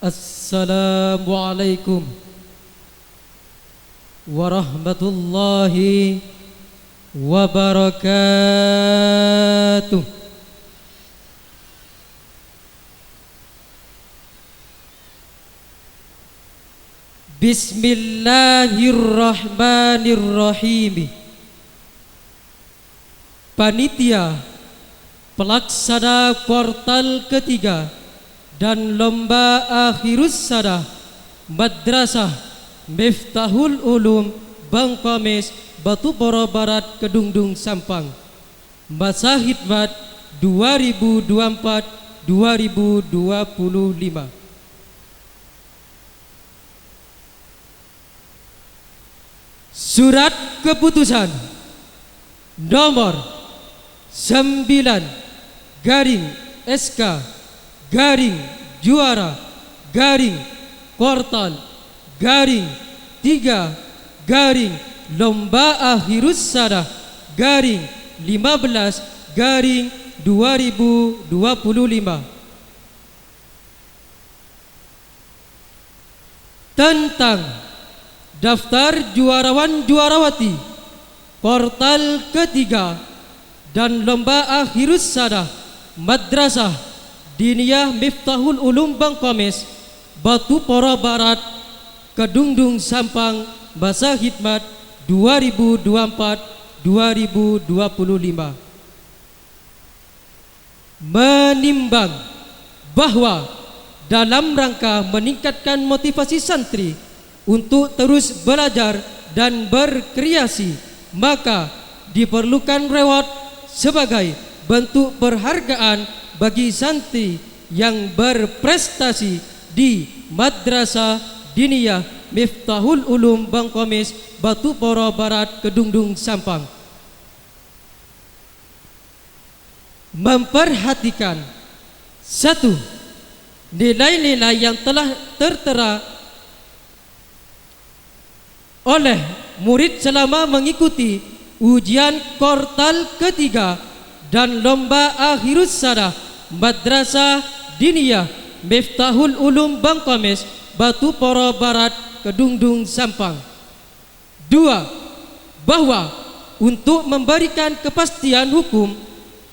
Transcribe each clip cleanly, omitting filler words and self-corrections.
Assalamualaikum warahmatullahi wabarakatuh. Bismillahirrahmanirrahim. Panitia pelaksana kuartal ketiga dan lomba akhirus sana Madrasah Miftahul Ulum Bangkames Batupara Barat Kedungdung Sampang, masa khidmat 2024-2025. Surat keputusan nomor 9 garing SK garing juara garing kuartal garing 3 garing lomba akhirus sana garing 15 garing 2025 tentang daftar juarawan juarawati kuartal ketiga dan lomba akhirus sana Madrasah Diniyah Miftahul Ulum Bangkames Batupara Barat Kedungdung Sampang, masa khidmat 2024-2025. Menimbang bahwa dalam rangka meningkatkan motivasi santri untuk terus belajar dan berkreasi, maka diperlukan reward sebagai bentuk penghargaan bagi santri yang berprestasi di Madrasah Diniyah Miftahul Ulum Bangkames Batupara Barat Kedungdung Sampang. Memperhatikan 1. Nilai-nilai yang telah tertera oleh murid selama mengikuti ujian kuartal ketiga dan lomba akhirus sana Madrasah Diniyah Miftahul Ulum Bangkames Batupara Barat Kedungdung Sampang. 2. Bahwa untuk memberikan kepastian hukum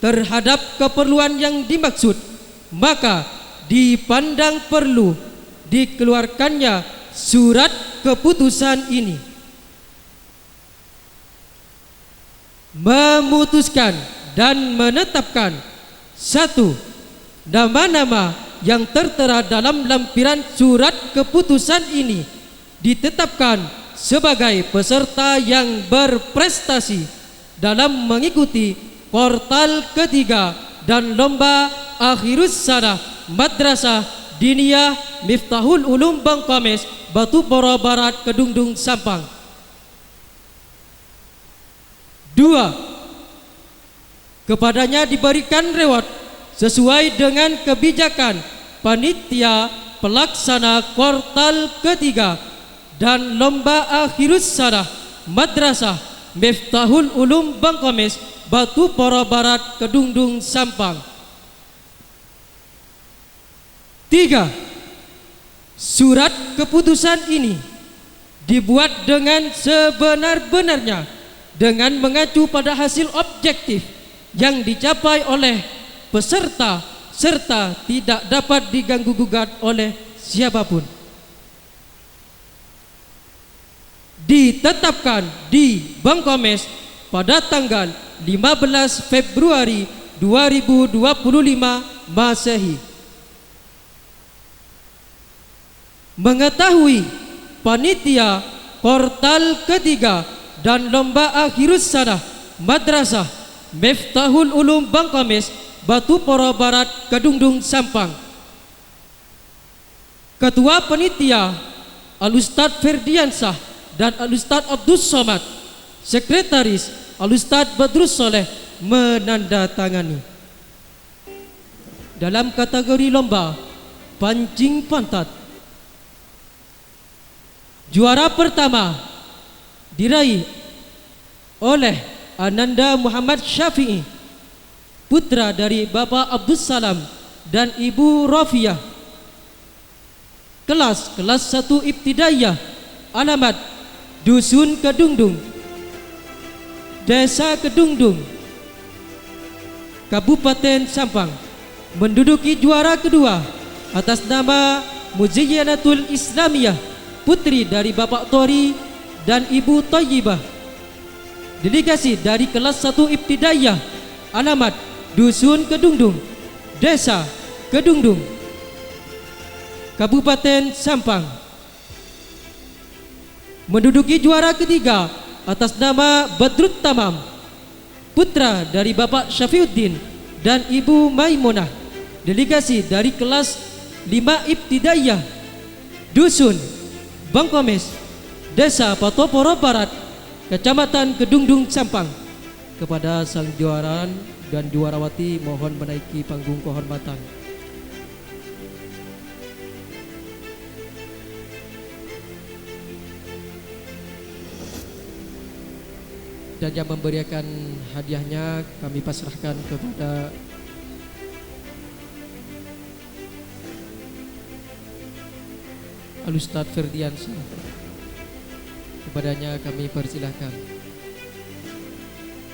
terhadap keperluan yang dimaksud, maka dipandang perlu dikeluarkannya surat keputusan ini. Memutuskan dan menetapkan 1. Nama-nama yang tertera dalam lampiran surat keputusan ini ditetapkan sebagai peserta yang berprestasi dalam mengikuti kuartal ketiga dan lomba akhirus sana Madrasah Diniyah Miftahul Ulum Bangkames Batupara Barat Kedungdung Sampang. 2. Kepadanya diberikan reward sesuai dengan kebijakan panitia pelaksana kuartal ketiga dan lomba akhirus sana Madrasah Miftahul Ulum Bangkames Batupara Barat Kedungdung Sampang. 3. Surat keputusan ini dibuat dengan sebenar-benarnya dengan mengacu pada hasil objektif yang dicapai oleh peserta serta tidak dapat diganggu-gugat oleh siapapun. Ditetapkan di Bangkames pada tanggal 15 Februari 2025 Masehi. Mengetahui panitia kuartal ketiga dan lomba akhirus sana Madrasah Miftahul Ulum Bangkames Batupara Barat Kedungdung Sampang. Ketua panitia Al-Ustadz Ferdiansah dan Al-Ustadz Abdus Somad, Sekretaris Al-Ustadz Badrus Soleh menandatangani. Dalam kategori lomba pancing pantat, juara pertama diraih oleh Ananda Muhammad Syafi'i, putra dari Bapak Abdus Salam dan Ibu Rafiah. kelas 1 Ibtidaiyah, alamat Dusun Kedungdung, Desa Kedungdung, Kabupaten Sampang, menduduki juara kedua atas nama Muzayyanatul Islamiyah, putri dari Bapak Tori dan Ibu Thayyibah. Delegasi dari kelas 1 Ibtidaiyah, alamat Dusun Kedungdung, Desa Kedungdung, Kabupaten Sampang, menduduki juara ketiga atas nama Badrut Tamam, putra dari Bapak Syafiuddin dan Ibu Maimunah. Delegasi dari kelas 5 Ibtidaiyah, Dusun Bangkomes, Desa Patoporo Barat, Kecamatan Kedungdung, Sampang. Kepada sang juara dan juarawati mohon menaiki panggung kehormatan. Dan yang memberikan hadiahnya kami pasrahkan kepada Al-Ustadz Ferdiansyah. Kepadanya kami persilahkan.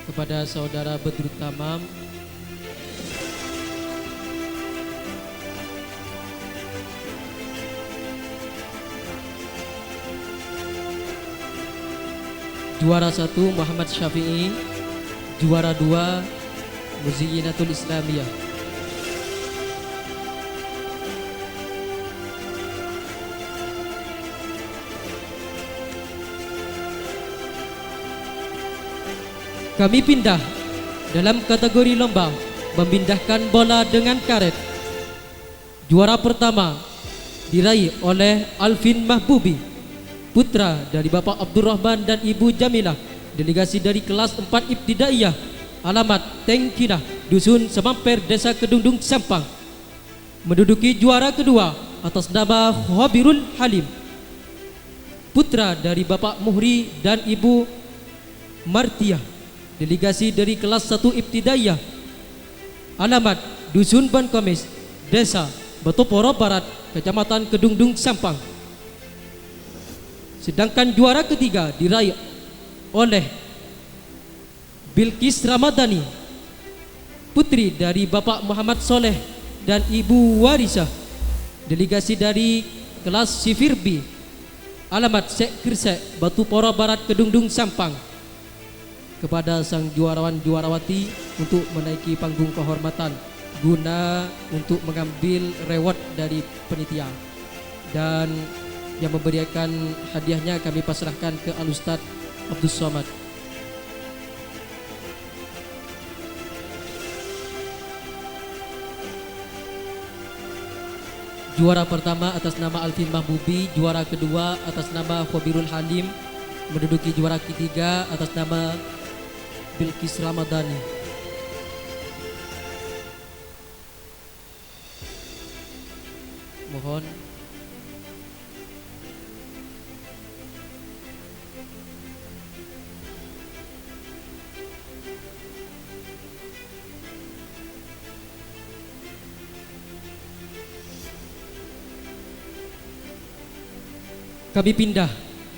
Kepada saudara Badrut Tamam, juara 1 Muhammad Syafi'i, juara 2 Muzayyanatul Islamiyah. Kami pindah dalam kategori lomba memindahkan bola dengan karet. Juara pertama diraih oleh Alvin Mahbubi, putra dari Bapak Abdurrahman dan Ibu Jamilah. Delegasi dari kelas 4 Ibtidaiyah, alamat Tengkinah, Dusun Semamper, Desa Kedungdung, Sampang. Menduduki juara kedua atas nama Khabirul Halim, putra dari Bapak Muhri dan Ibu Martiah. Delegasi dari kelas 1 Ibtidaiyah, alamat Dusun Bangkomes, Desa Batoporo Barat, Kecamatan Kedungdung, Sampang. Sedangkan juara ketiga diraih oleh Bilqis Ramadhani, putri dari Bapak Muhammad Soleh dan Ibu Warisah. Delegasi dari kelas Sifirbi, alamat Syekh Kirsek, Batuporo Barat, Kedungdung, Sampang. Kepada sang juarawan juarawati untuk menaiki panggung kehormatan guna untuk mengambil reward dari panitia. Dan yang memberikan hadiahnya kami pasrahkan ke Al-Ustadz Abdus Somad. Juara pertama atas nama Alvin Mahbubi, juara kedua atas nama Khabirul Halim, menduduki juara ketiga atas nama Bilqis Ramadhani. Mohon kami pindah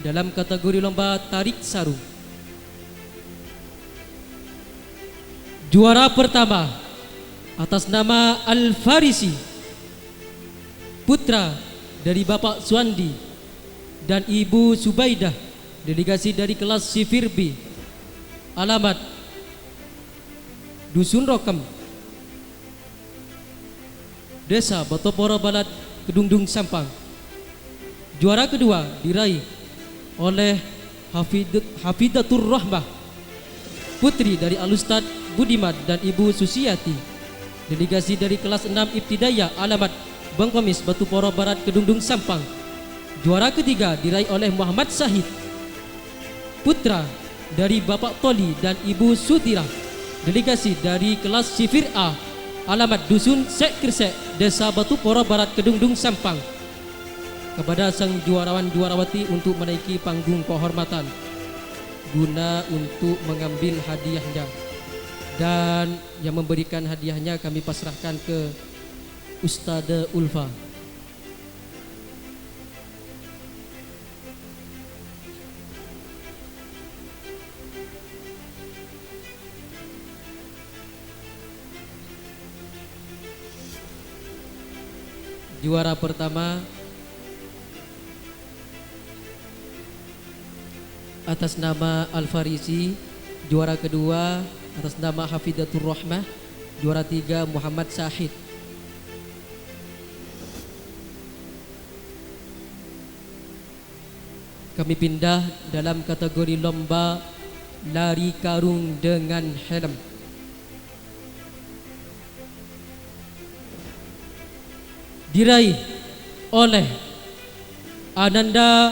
dalam kategori lomba tarik sarung. Juara pertama atas nama Al-Farisi, putra dari Bapak Suandi dan Ibu Subaidah. Delegasi dari kelas Sifirbi, alamat Dusun Rokem, Desa Batoporo Barat, Kedungdung, Sampang. Juara kedua diraih oleh Hafidatur Rahmah, putri dari Al-Ustadz Budiman dan Ibu Susiati. Delegasi dari kelas 6 Ibtidaiyah, alamat Bangkomis, Batuporo Barat, Kedungdung, Sampang. Juara ketiga diraih oleh Muhammad Syahid, putra dari Bapak Toli dan Ibu Sutirah. Delegasi dari kelas Sifir A, alamat Dusun Syekh Kirsek, Desa Batuporo Barat, Kedungdung, Sampang. Kepada sang juarawan juarawati untuk menaiki panggung kehormatan guna untuk mengambil hadiahnya. Dan yang memberikan hadiahnya kami pasrahkan ke Ustadzah Ulfa. Juara pertama atas nama Al-Farisi, juara kedua atas nama Hafidatur Rahmah, juara tiga Muhammad Syahid. Kami pindah dalam kategori lomba lari karung dengan helm. Diraih oleh Ananda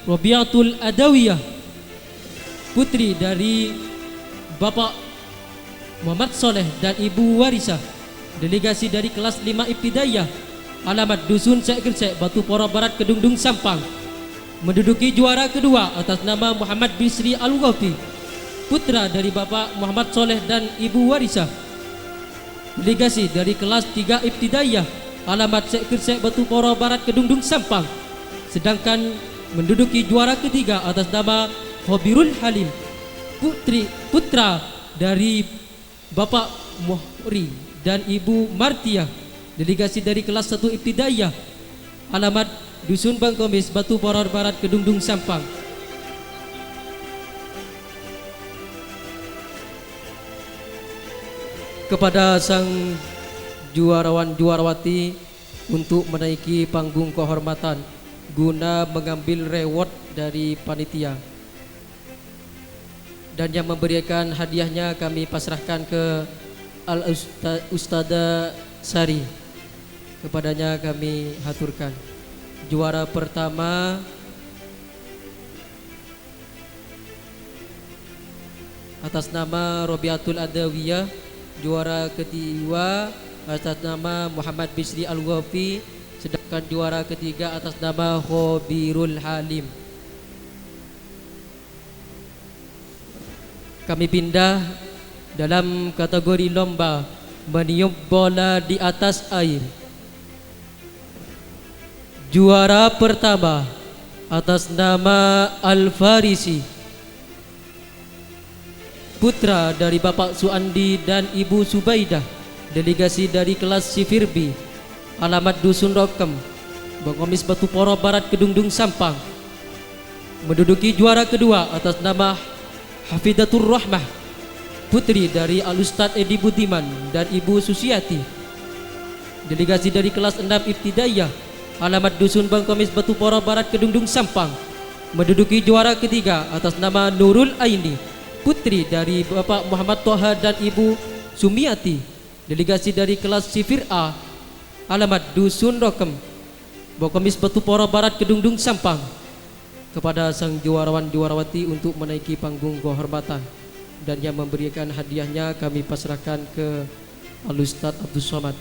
Robiatul Adawiyah, putri dari Bapak Muhammad Soleh dan Ibu Warisah, delegasi dari kelas 5 Ibtidaiyah, alamat Dusun Syekh Gersek, Batu Poro Barat, Kedungdung Sampang. Menduduki juara kedua atas nama Muhammad Bisri Al-Ghafi, putra dari Bapak Muhammad Soleh dan Ibu Warisah, delegasi dari kelas 3 Ibtidaiyah, alamat Syekh Gersek, Batu Poro Barat, Kedungdung Sampang. Sedangkan menduduki juara ketiga atas nama Khobirul Halim, putra dari Bapak Muhri dan Ibu Martiah, delegasi dari kelas 1 Ibtidaiyah, alamat Dusun Bangkomis, Batu Poro Barat, Kedungdung Sampang. Kepada sang juarawan juarawati untuk menaiki panggung kehormatan guna mengambil reward dari panitia, dan yang memberikan hadiahnya kami pasrahkan ke Al-Ustada Sari. Kepadanya kami haturkan. Juara pertama atas nama Robiatul Adawiyah, juara kedua atas nama Muhammad Bisri Al-Ghafi, sedangkan juara ketiga atas nama Khobirul Halim. Kami pindah dalam kategori lomba meniup bola di atas air. Juara pertama atas nama Al-Farisi, putra dari Bapak Suandi dan Ibu Subaidah, delegasi dari kelas Sifirbi, alamat Dusun Rokem, Bangkomis, Batu Poro Barat, Kedungdung Sampang. Menduduki juara kedua atas nama Hafidatur Rahmah, putri dari Al-Ustadz Edi Budiman dan Ibu Susiati, delegasi dari kelas 6 Ibtidaiyah, alamat Dusun Bangkomis, Batu Poro Barat, Kedungdung Sampang. Menduduki juara ketiga atas nama Nurul Aini, putri dari Bapak Muhammad Toha dan Ibu Sumiati, delegasi dari kelas Sifir A, alamat Dusun Rokem, Bangkomis, Batu Poro Barat, Kedungdung Sampang. Kepada sang juarawan juarawati untuk menaiki panggung kehormatan, dan yang memberikan hadiahnya kami pasrahkan ke Al-Ustadz Abdul Somad.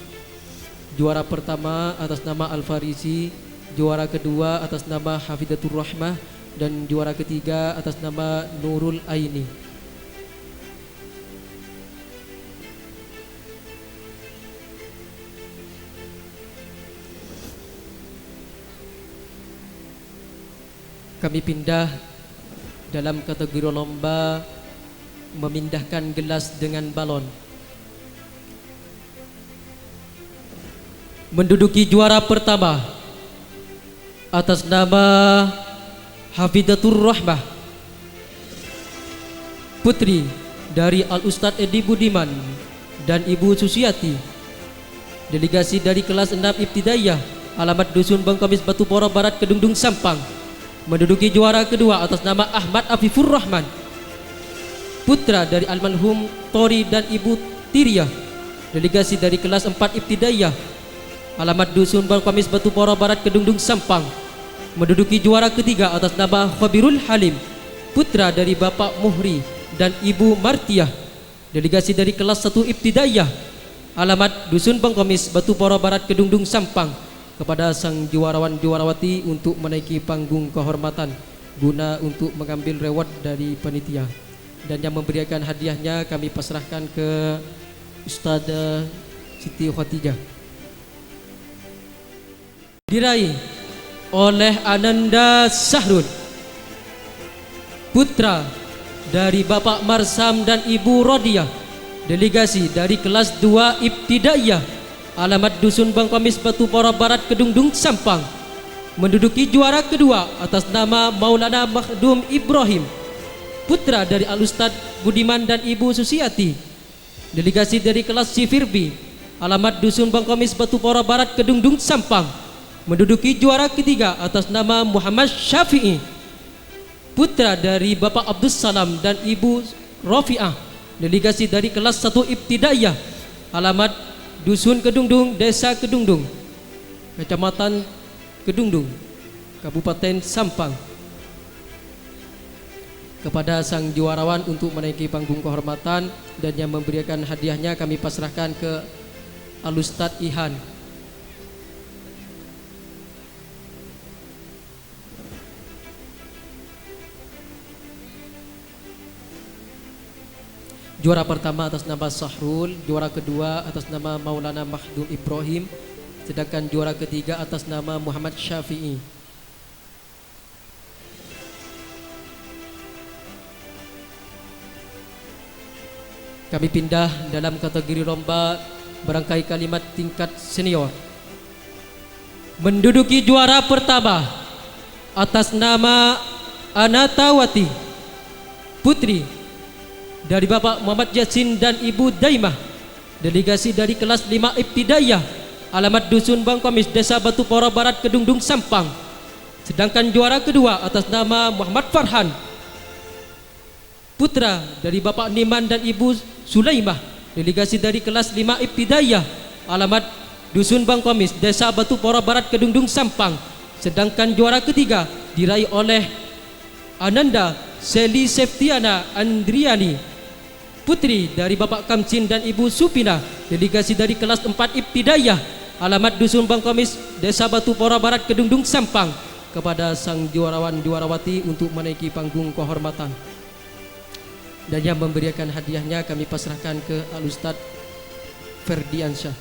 Juara pertama atas nama Al-Farisi, juara kedua atas nama Hafidatur Rahmah, dan juara ketiga atas nama Nurul Aini. Kami pindah dalam kategori lomba memindahkan gelas dengan balon. Menduduki juara pertama atas nama Hafidatur Rahmah, putri dari Al-Ustadz Edi Budiman dan Ibu Susiati, delegasi dari kelas 6 Ibtidaiyah, alamat Dusun Bangkomis, Batu Poro Barat, Kedungdung Sampang. Menduduki juara kedua atas nama Ahmad Afifur Rahman, putra dari almarhum Tori dan Ibu Tiriah, delegasi dari kelas 4 Ibtidaiyah, alamat Dusun Bangkomis, Batu Poro Barat, Kedungdung Sampang. Menduduki juara ketiga atas nama Khobirul Halim, putra dari Bapak Muhri dan Ibu Martiah, delegasi dari kelas 1 Ibtidaiyah, alamat Dusun Bangkomis, Batu Poro Barat, Kedungdung Sampang. Kepada sang juarawan juarawati untuk menaiki panggung kehormatan guna untuk mengambil reward dari panitia, dan yang memberikan hadiahnya kami pasrahkan ke Ustadzah Siti Khotijah. Diraih oleh Ananda Sahrul, putra dari Bapak Marsam dan Ibu Rodiah, delegasi dari kelas 2 Ibtidaiyah, alamat Dusun Bangkomis Batu Pora Barat Kedungdung Sampang. Menduduki juara kedua atas nama Maulana Makhdum Ibrahim, putra dari Al-Ustad Budiman dan Ibu Susiati, delegasi dari kelas Sifirbi, alamat Dusun Bangkomis Batu Pora Barat Kedungdung Sampang. Menduduki juara ketiga atas nama Muhammad Syafi'i, putra dari Bapak Abdus Salam dan Ibu Rafi'ah, delegasi dari kelas 1 Ibtidaiyah, alamat Dusun Kedungdung, Desa Kedungdung, Kecamatan Kedungdung, Kabupaten Sampang. Kepada sang juarawan untuk menaiki panggung kehormatan dan yang memberikan hadiahnya kami pasrahkan ke Al-Ustad Ihan. Juara pertama atas nama Sahrul, juara kedua atas nama Maulana Makhdum Ibrahim, sedangkan juara ketiga atas nama Muhammad Syafi'i. Kami pindah dalam kategori lomba berangkai kalimat tingkat senior. Menduduki juara pertama atas nama Anatawati, putri dari Bapak Muhammad Yasin dan Ibu Daimah, delegasi dari kelas 5 Ibtidaiyah, alamat Dusun Bangkomis, Desa Batu Pora Barat Kedungdung Sampang. Sedangkan juara kedua atas nama Muhammad Farhan, putra dari Bapak Niman dan Ibu Sulaimah, delegasi dari kelas 5 Ibtidaiyah, alamat Dusun Bangkomis, Desa Batu Pora Barat Kedungdung Sampang. Sedangkan juara ketiga diraih oleh Ananda Seli Septiana Andriani, putri dari Bapak Kamcin dan Ibu Supina, delegasi dari kelas 4 Ibtidaiyah, alamat Dusun Bangkomis, Desa Batu Pora Barat Kedungdung Sampang. Kepada sang juarawan juarawati untuk menaiki panggung kehormatan dan yang memberikan hadiahnya kami pasrahkan ke Al-Ustad Ferdiansyah.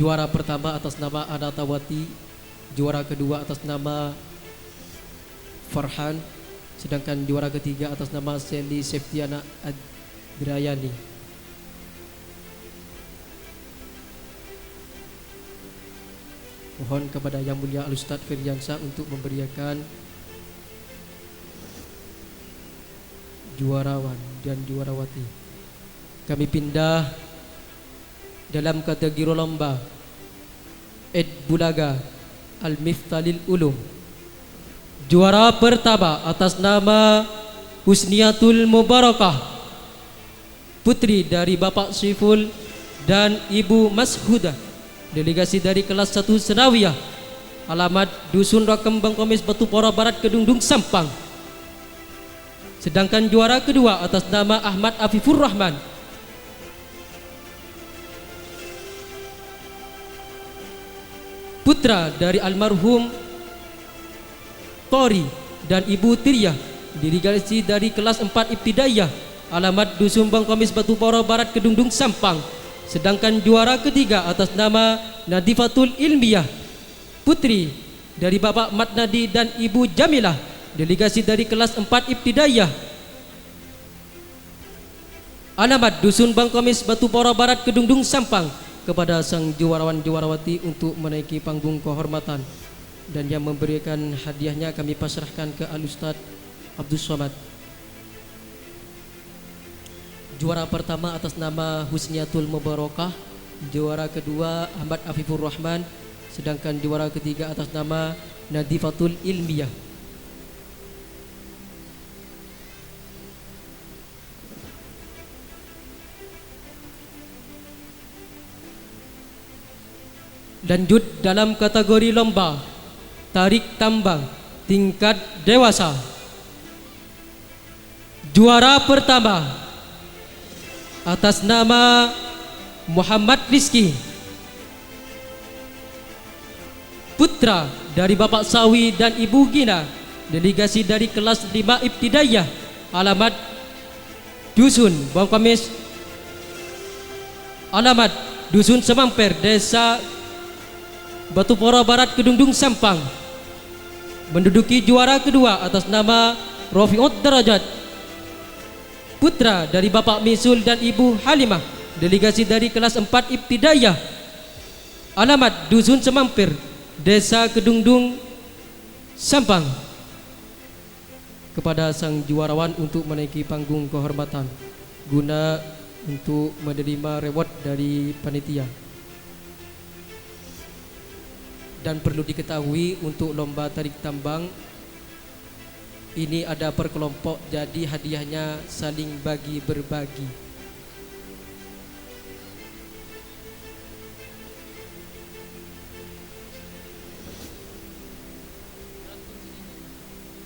Juara pertama atas nama Anatawati, juara kedua atas nama Farhan, sedangkan juara ketiga atas nama Seli Septiana Adrayani. Mohon kepada Yang Mulia Al-Ustad Firyansyah untuk memberikan juarawan dan juarawati. Kami pindah dalam kategori lomba Ed Bulaga Al-Miftalil Ulum. Juara pertama atas nama Husniatul Mubarakah, putri dari Bapak Syiful dan Ibu Mashudah, delegasi dari kelas 1 Senawiyah, alamat Dusun Rakam Bangkomis Batu Pora Barat Kedungdung Sampang. Sedangkan juara kedua atas nama Ahmad Afifur Rahman, putra dari almarhum Tori dan Ibu Tiryah, delegasi dari kelas 4 Ibtidaiyah, alamat Dusun Bangkomis Batu Pora Barat Kedungdung Sampang. Sedangkan juara ketiga atas nama Nadifatul Ilmiyah, putri dari Bapak Mat Nadi dan Ibu Jamilah, delegasi dari kelas 4 Ibtidaiyah, alamat Dusun Bangkomis Batu Pora Barat Kedungdung Sampang. Kepada sang juarawan juarawati untuk menaiki panggung kehormatan dan yang memberikan hadiahnya kami pasrahkan ke Al-Ustad Abdus Somad. Juara pertama atas nama Husniatul Mubarakah, juara kedua Ahmad Afifur Rahman, sedangkan juara ketiga atas nama Nadifatul Ilmiyah. Lanjut dalam kategori lomba tarik tambang tingkat dewasa. Juara pertama atas nama Muhammad Rizki, putra dari Bapak Sawi dan Ibu Gina, delegasi dari kelas 5 Ibtidaiyah, alamat Dusun Bangkomis, alamat Dusun Semamper, Desa Batupora Barat Kedungdung Sampang. Menduduki juara kedua atas nama Rafi'ud Darajat, putra dari Bapak Misul dan Ibu Halimah, delegasi dari kelas 4 Ibtidaiyah. Alamat Dusun Semampir, Desa Kedungdung Sampang. Kepada sang juarawan untuk menaiki panggung kehormatan guna untuk menerima reward dari panitia. Dan perlu diketahui untuk lomba tarik tambang ini ada per kelompok, jadi hadiahnya saling bagi berbagi.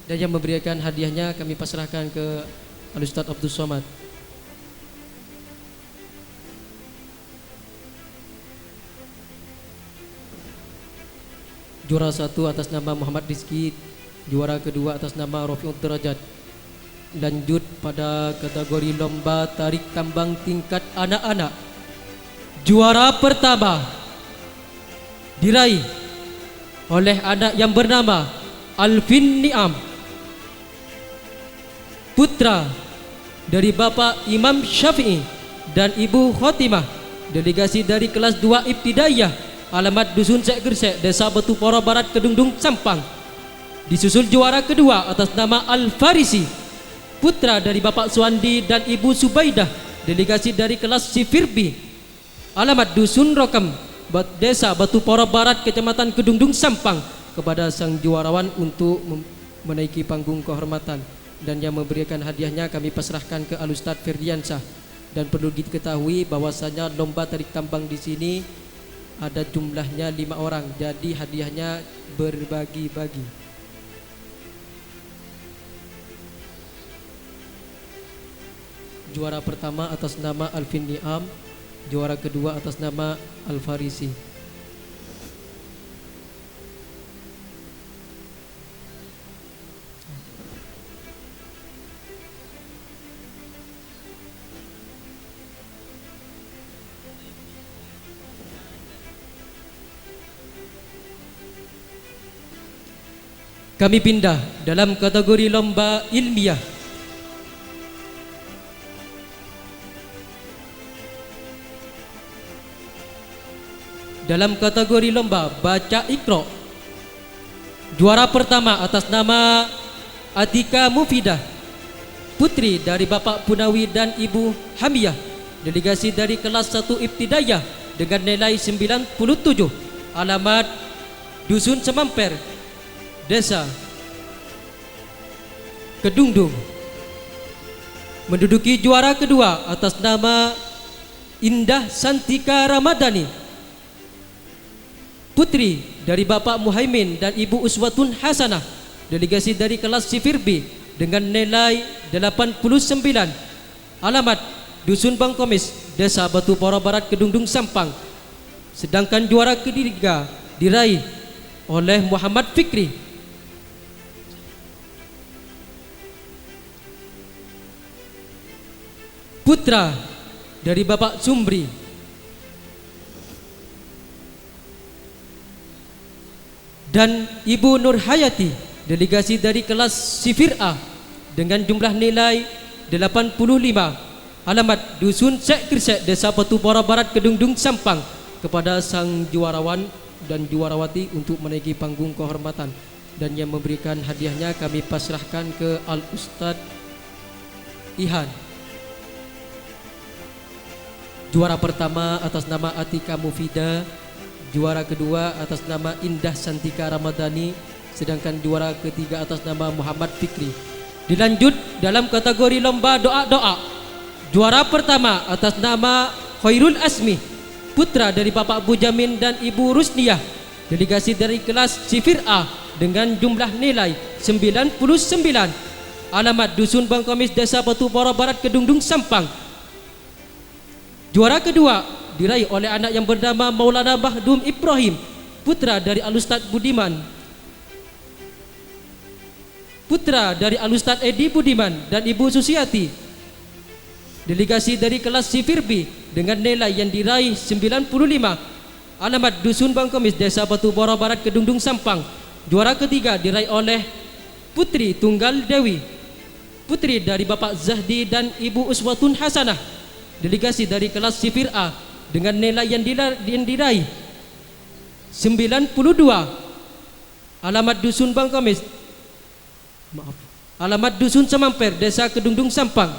Dan yang memberikan hadiahnya kami pasrahkan ke Al-Ustaz Abdul Somad. Juara 1 atas nama Muhammad Rizki, juara kedua atas nama Rafi'ud Darajat. Lanjut pada kategori lomba tarik tambang tingkat anak-anak. Juara pertama diraih oleh anak yang bernama Alvin Niam, putra dari Bapak Imam Syafi'i dan Ibu Khotimah, delegasi dari kelas 2 Ibtidaiyah. Alamat Dusun Sek Gersek, Desa Batupora Barat Kedungdung Sampang. Disusul juara kedua atas nama Al-Farisi, putra dari Bapak Suandi dan Ibu Subaidah, delegasi dari kelas Sifirbi. Alamat Dusun Rokam, Desa Batupora Barat, Kecamatan Kedungdung Sampang. Kepada sang juarawan untuk menaiki panggung kehormatan, dan yang memberikan hadiahnya kami pasrahkan ke Al-Ustaz Firdiansyah. Dan perlu diketahui bahwasanya lomba tarik tambang di sini ada jumlahnya 5 orang, jadi hadiahnya berbagi-bagi. Juara pertama atas nama Alvin Niam, juara kedua atas nama Al-Farisi. Kami pindah dalam kategori lomba ilmiah. Dalam kategori lomba baca Iqra, juara pertama atas nama Atika Mufidah, putri dari Bapak Punawi dan Ibu Hamiyah, delegasi dari kelas 1 Ibtidaiyah dengan nilai 97. Alamat Dusun Semamper, Desa Kedungdung. Menduduki juara kedua atas nama Indah Santika Ramadhani, putri dari Bapak Muhaimin dan Ibu Uswatun Hasanah, delegasi dari kelas Sifirbi dengan nilai 89. Alamat Dusun Bangkomis, Desa Batupora Barat Kedungdung Sampang. Sedangkan juara ketiga diraih oleh Muhammad Fikri, putra dari Bapak Sumbri, dan Ibu Nur Hayati, delegasi dari kelas Sifir A dengan jumlah nilai 85. Alamat Dusun Sek Gersek, Desa Batupora Barat Kedungdung Sampang. Kepada sang juarawan dan juarawati untuk menaiki panggung kehormatan, dan yang memberikan hadiahnya kami pasrahkan ke Al-Ustaz Ihan. Juara pertama atas nama Atika Mufida, juara kedua atas nama Indah Santika Ramadhani, sedangkan juara ketiga atas nama Muhammad Fikri. Dilanjut dalam kategori lomba doa-doa. Juara pertama atas nama Khairul Asmi, putra dari Bapak Bujamin dan Ibu Rusniyah, delegasi dari kelas Sifir A dengan jumlah nilai 99. Alamat Dusun Bangkomis, Desa Batupora Barat Kedungdung Sampang. Juara kedua diraih oleh anak yang bernama Maulana Bahdum Ibrahim, putra dari Al-Ustaz Budiman, putra dari Al-Ustaz Edi Budiman dan Ibu Susiati, delegasi dari kelas Sifirbi dengan nilai yang diraih 95. alamat Dusun Bangkomis, Desa Batu Bora Barat, Kedungdung Sampang. Juara ketiga diraih oleh Putri Tunggal Dewi, putri dari Bapak Zahdi dan Ibu Uswatun Hasanah, delegasi dari kelas Sifir A, dengan nilai yang diraih 92. Alamat Dusun Bangkomis, alamat Dusun Semamper, Desa Kedungdung Sampang.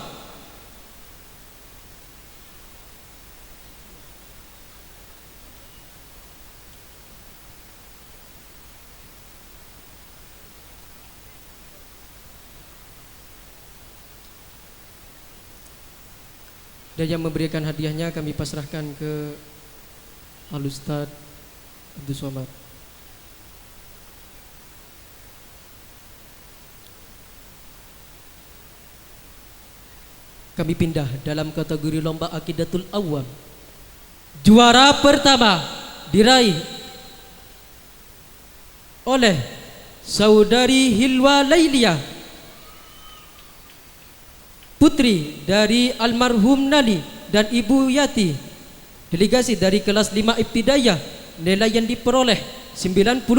Dan yang memberikan hadiahnya kami pasrahkan ke Al-Ustaz Abdul Somad. Kami pindah dalam kategori lomba Aqidatul Awam. Juara pertama diraih oleh Saudari Hilwa Lailia, putri dari almarhum Nali dan Ibu Yati, delegasi dari kelas 5 Ibtidaiyah. Nilai yang diperoleh 98.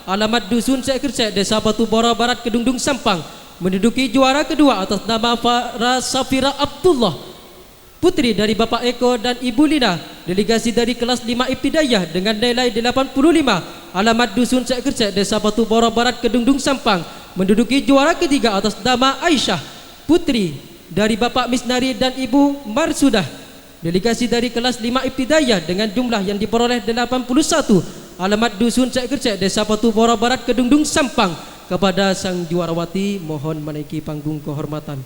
Alamat Dusun Sekersek, Desa Batu Bora Barat, Kedungdung Sampang. Menduduki juara kedua atas nama Farah Safira Abdullah, putri dari Bapak Eko dan Ibu Lina, delegasi dari kelas 5 Ibtidaiyah, dengan nilai 85. Alamat Dusun Sekersek, Desa Batu Bora Barat, Kedungdung Sampang. Menduduki juara ketiga atas nama Aisyah, putri dari Bapak Misnari dan Ibu Marsudah, delegasi dari kelas 5 Ibtidaiyah, dengan jumlah yang diperoleh 81. Alamat Dusun Sekersek, Desa Batu Bora Barat, Kedungdung Sampang. Kepada sang juarawati mohon menaiki panggung kehormatan,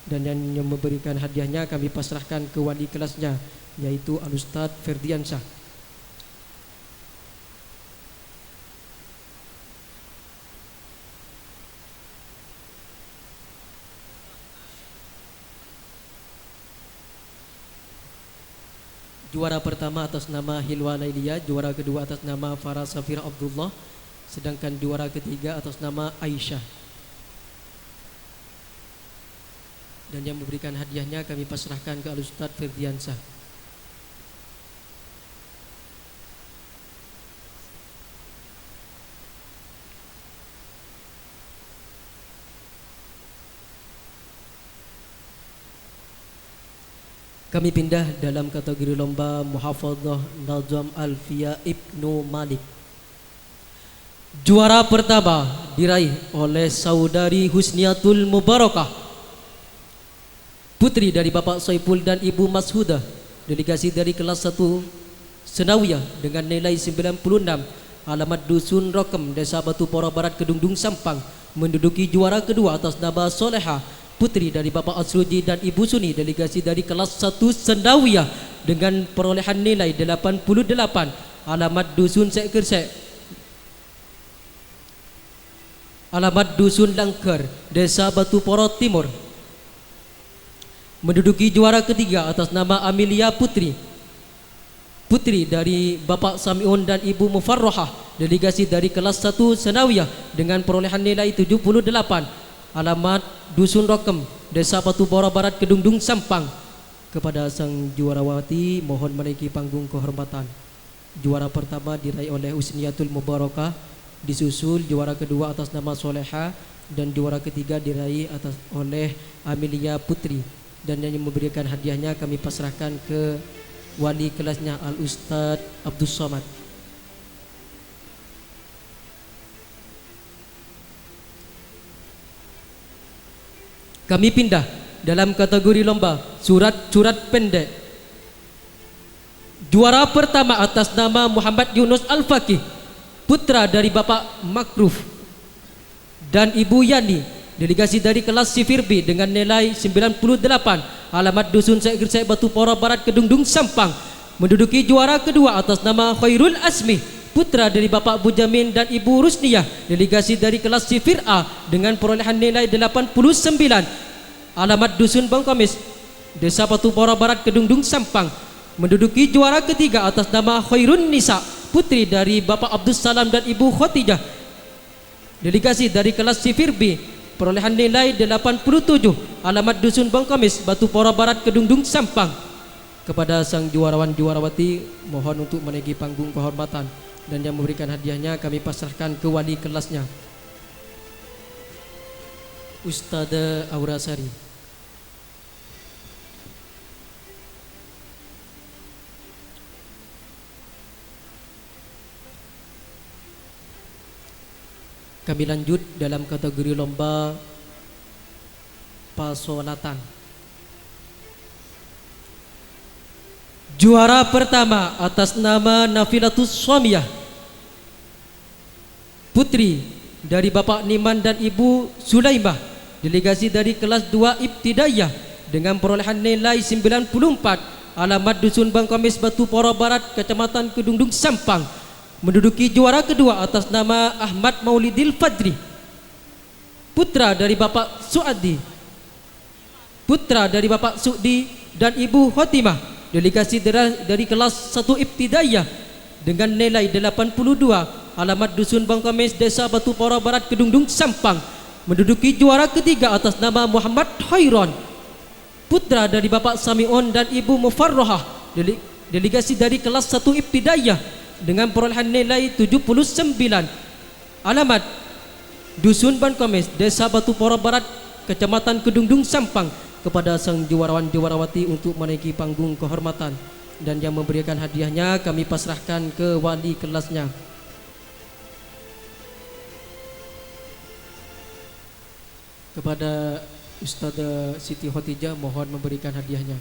dan yang memberikan hadiahnya kami pasrahkan ke wali kelasnya, yaitu Al-Ustaz Ferdiansyah. Juara pertama atas nama Hilwa Lailia, juara kedua atas nama Farah Safira Abdullah, sedangkan juara ketiga atas nama Aisyah. Dan yang memberikan hadiahnya kami pasrahkan ke Al-Ustaz Ferdiansyah. Kami pindah dalam kategori lomba Muhafadzah Nazam Alfiya Ibnu Malik. Juara pertama diraih oleh Saudari Husniatul Mubarakah, putri dari Bapak Saiful dan Ibu Mashudah, delegasi dari kelas 1 Senawiyah, dengan nilai 96. Alamat Dusun Rokem, Desa Batu Bora Barat, Kedungdung Sampang. Menduduki juara kedua atas nama Soleha, putri dari Bapak Asruji dan Ibu Suni, delegasi dari kelas 1 Senawiyah, dengan perolehan nilai 88. Alamat Dusun Sekersek, alamat Dusun Langkar, Desa Batu Poro Timur. Menduduki juara ketiga atas nama Amelia Putri, putri dari Bapak Samiun dan Ibu Mufarrohah, delegasi dari kelas 1 Senawiyah, dengan perolehan nilai 78. Alamat Dusun Rokem, Desa Batu Bora Barat, Kedungdung Sampang. Kepada sang juarawati mohon menaiki panggung kehormatan. Juara pertama diraih oleh Husniatul Mubarakah, disusul juara kedua atas nama Soleha, dan juara ketiga diraih oleh Amelia Putri. Dan yang memberikan hadiahnya kami pasrahkan ke wali kelasnya, Al-Ustaz Abdul Somad. Kami pindah dalam kategori lomba surat-surat pendek. Juara pertama atas nama Muhammad Yunus Al-Faqih, putra dari Bapak Makruf dan Ibu Yani, delegasi dari kelas Sifir B, dengan nilai 98. Alamat Dusun Sekersek, Batu Pora Barat, Kedungdung Sampang. Menduduki juara kedua atas nama Khairul Asmi, putra dari Bapak Bujamin dan Ibu Rusniyah, delegasi dari kelas Sifir A, dengan perolehan nilai 89. Alamat Dusun Bangkomis, Desa Batu Pora Barat, Kedungdung Sampang. Menduduki juara ketiga atas nama Khairun Nisa, putri dari Bapak Abdul Salam dan Ibu Khotijah, delegasi dari kelas Sifir B, perolehan nilai 87. Alamat Dusun Bangkomis, Batu Pora Barat, Kedungdung Sampang. Kepada sang juarawan juarawati mohon untuk menaiki panggung kehormatan, dan yang memberikan hadiahnya kami pasrahkan ke wali kelasnya, Ustadzah Aurasari. Kami lanjut dalam kategori lomba pasolatan. Juara pertama atas nama Nafilatus Suamiyah, putri dari Bapak Niman dan Ibu Sulaimah, delegasi dari kelas 2 Ibtidaiyah dengan perolehan nilai 94, alamat Dusun Bangkamis, Batu Poro Barat, Kecamatan Kedungdung Sampang. Menduduki juara kedua atas nama Ahmad Maulidil Fadri, putra dari Bapak Suadi, putra dari Bapak Sudi dan Ibu Khotimah, delegasi dari kelas 1 Ibtidaiyah dengan nilai 82, alamat Dusun Bangkamis, Desa Batu Poro Barat, Kedungdung Sampang. Menduduki juara ketiga atas nama Muhammad Khairon, putra dari Bapak Samion dan Ibu Mufarrohah, delegasi dari kelas 1 Ibtidaiyah dengan perolehan nilai 79, alamat Dusun Bangkamis, Desa Batu Poro Barat, Kecamatan Kedungdung Sampang. Kepada sang juarawan juarawati untuk menaiki panggung kehormatan, dan yang memberikan hadiahnya kami pasrahkan ke wali kelasnya, kepada Ustadzah Siti Khotijah. Mohon memberikan hadiahnya.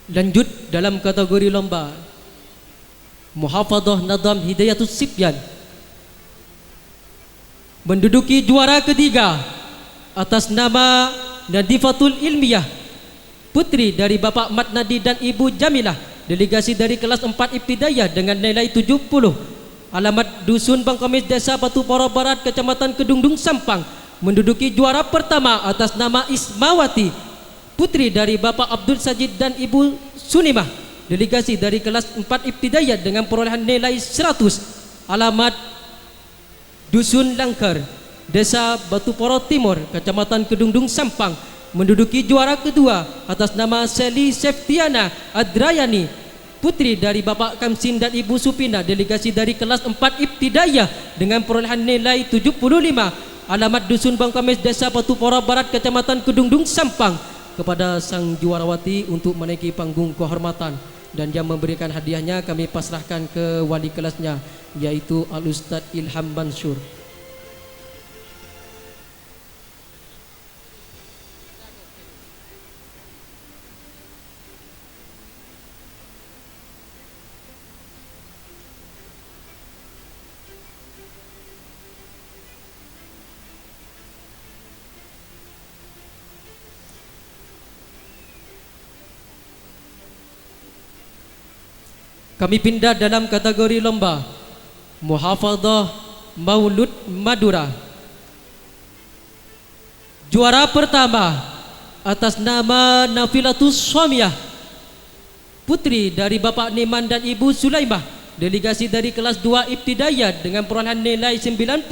Lanjut dalam kategori lomba Muhafadzah Nadam Hidayatus Sibyan, menduduki juara ketiga atas nama Nadifatul Ilmiyah, putri dari Bapak Mat Nadi dan Ibu Jamilah, delegasi dari kelas 4 Ibtidaiyah dengan nilai 70, alamat Dusun Bangkamis, Desa Batu Poro Barat, Kecamatan Kedungdung Sampang. Menduduki juara pertama atas nama Ismawati, putri dari Bapak Abdul Sajid dan Ibu Sunimah, delegasi dari kelas 4 Ibtidaiyah dengan perolehan nilai 100, alamat Dusun Langkar, Desa Batu Poro Timur, Kecamatan Kedungdung Sampang. Menduduki juara kedua atas nama Seli Septiana Adrayani, putri dari Bapak Kamsin dan Ibu Supina, delegasi dari kelas 4 Ibtidaiyah dengan perolehan nilai 75, alamat Dusun Bangkamis, Desa Batu Poro Barat, Kecamatan Kedungdung Sampang. Kepada sang juarawati untuk menaiki panggung kehormatan, dan yang memberikan hadiahnya kami pasrahkan ke wali kelasnya, yaitu Al-Ustadz Ilham Mansur. Kami pindah dalam kategori lomba Muhafadzah Maulud Madura. Juara pertama atas nama Nafilatus Suamiyah, putri dari Bapak Niman dan Ibu Sulaimah, delegasi dari kelas 2 Ibtidaiyah dengan perolehan nilai 90,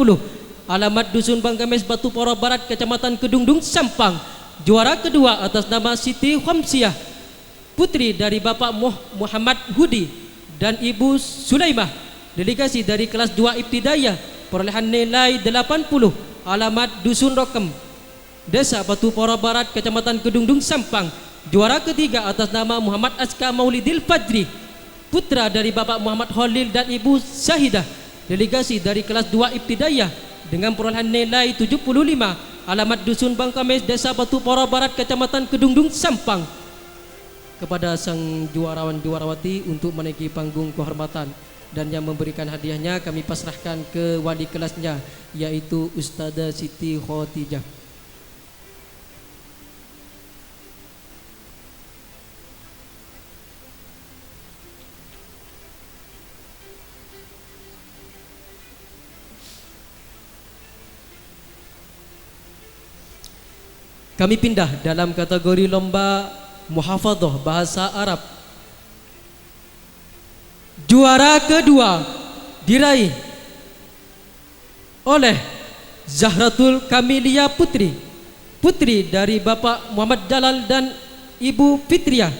alamat Dusun Bangkamis, Batu Poro Barat, Kecamatan Kedungdung Sampang. Juara kedua atas nama Siti Khamsiah, putri dari Bapak Muhammad Hudi dan Ibu Sulaimah, delegasi dari kelas 2 Ibtidaiyah, perolehan nilai 80, alamat Dusun Rokem, Desa Batu Poro Barat, Kecamatan Kedungdung Sampang. Juara ketiga atas nama Muhammad Aska Maulidil Fadri, putra dari Bapak Muhammad Khalil dan Ibu Syahidah, delegasi dari kelas 2 Ibtidaiyah dengan perolehan nilai 75, alamat Dusun Bangkamis, Desa Batu Poro Barat, Kecamatan Kedungdung Sampang. Kepada sang juarawan juarawati untuk menaiki panggung kehormatan, dan yang memberikan hadiahnya kami pasrahkan ke wali kelasnya, yaitu Ustadzah Siti Khotijah. Kami pindah dalam kategori lomba Muhafadzah Bahasa Arab. Juara kedua diraih oleh Zahratul Kamilia Putri, putri dari Bapak Muhammad Jalal dan Ibu Fitriah,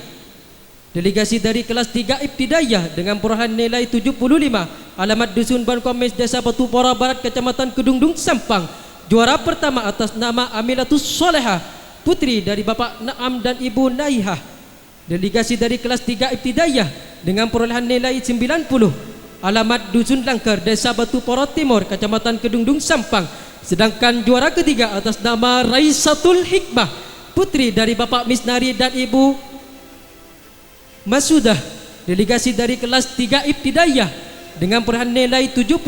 delegasi dari kelas 3 Ibtidaiyah dengan perolehan nilai 75, alamat Dusun Ban Komes, Desa Batu Pora Barat, Kecamatan Kedungdung, Sampang. Juara pertama atas nama Amilatus Solehah, putri dari Bapak Naam dan Ibu Naihah, delegasi dari kelas 3 Ibtidaiyah dengan perolehan nilai 90, alamat Dusun Langkar, Desa Batu Pora Timur, Kecamatan Kedungdung, Sampang. Sedangkan juara ketiga atas nama Raisatul Hikmah, putri dari Bapak Misnari dan Ibu Masudah, delegasi dari kelas 3 Ibtidaiyah dengan perolehan nilai 70,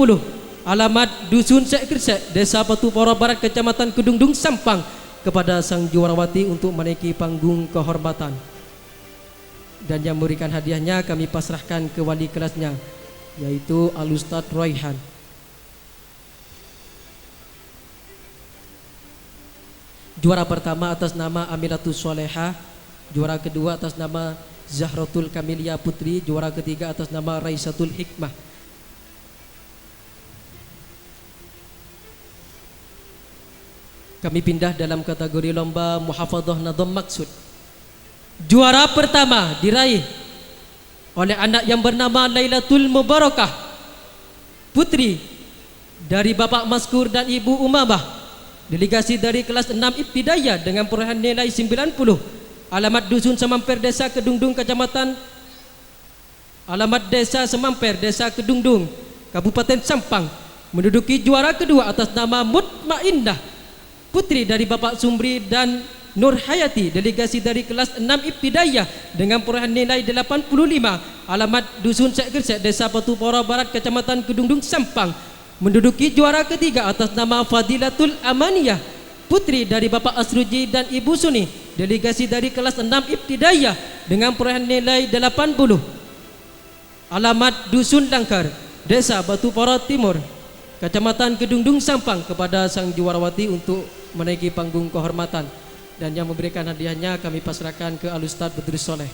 alamat Dusun Sekresek, Desa Batu Pora Barat, Kecamatan Kedungdung, Sampang, kepada sang juarawati untuk menaiki panggung kehormatan. Dan yang memberikan hadiahnya kami pasrahkan ke wali kelasnya, yaitu Al-Ustaz Royhan. Juara pertama atas nama Amilatus Solehah, juara kedua atas nama Zahratul Kamilia Putri, juara ketiga atas nama Raisatul Hikmah. Kami pindah dalam kategori lomba Muhafadzah Nadham Maksud. Juara pertama diraih oleh anak yang bernama Lailatul Mubarakah, putri dari Bapak Maskur dan Ibu Umamah, delegasi dari kelas 6 Ibtidaiyah dengan perolehan nilai 90, alamat Dusun Semamper, Desa Kedungdung, Kecamatan alamat Desa Semamper, Desa Kedungdung, Kabupaten Sampang. Menduduki juara kedua atas nama Mutmainnah, putri dari Bapak Sumri dan Nur Hayati, delegasi dari kelas 6 Ibtidaiyah dengan perolehan nilai 85, alamat Dusun Sekresek, Desa Batu Pora Barat, Kecamatan Kedungdung, Sampang. Menduduki juara ketiga atas nama Fadilatul Amaniyah, putri dari Bapak Asruji dan Ibu Suni, delegasi dari kelas 6 Ibtidaiyah dengan perolehan nilai 80, alamat Dusun Langkar, Desa Batu Pora Timur, Kecamatan Kedungdung, Sampang, kepada sang juarawati untuk menaiki panggung kehormatan. Dan yang memberikan hadiahnya kami pasrahkan ke Al-Ustaz Badrus Soleh.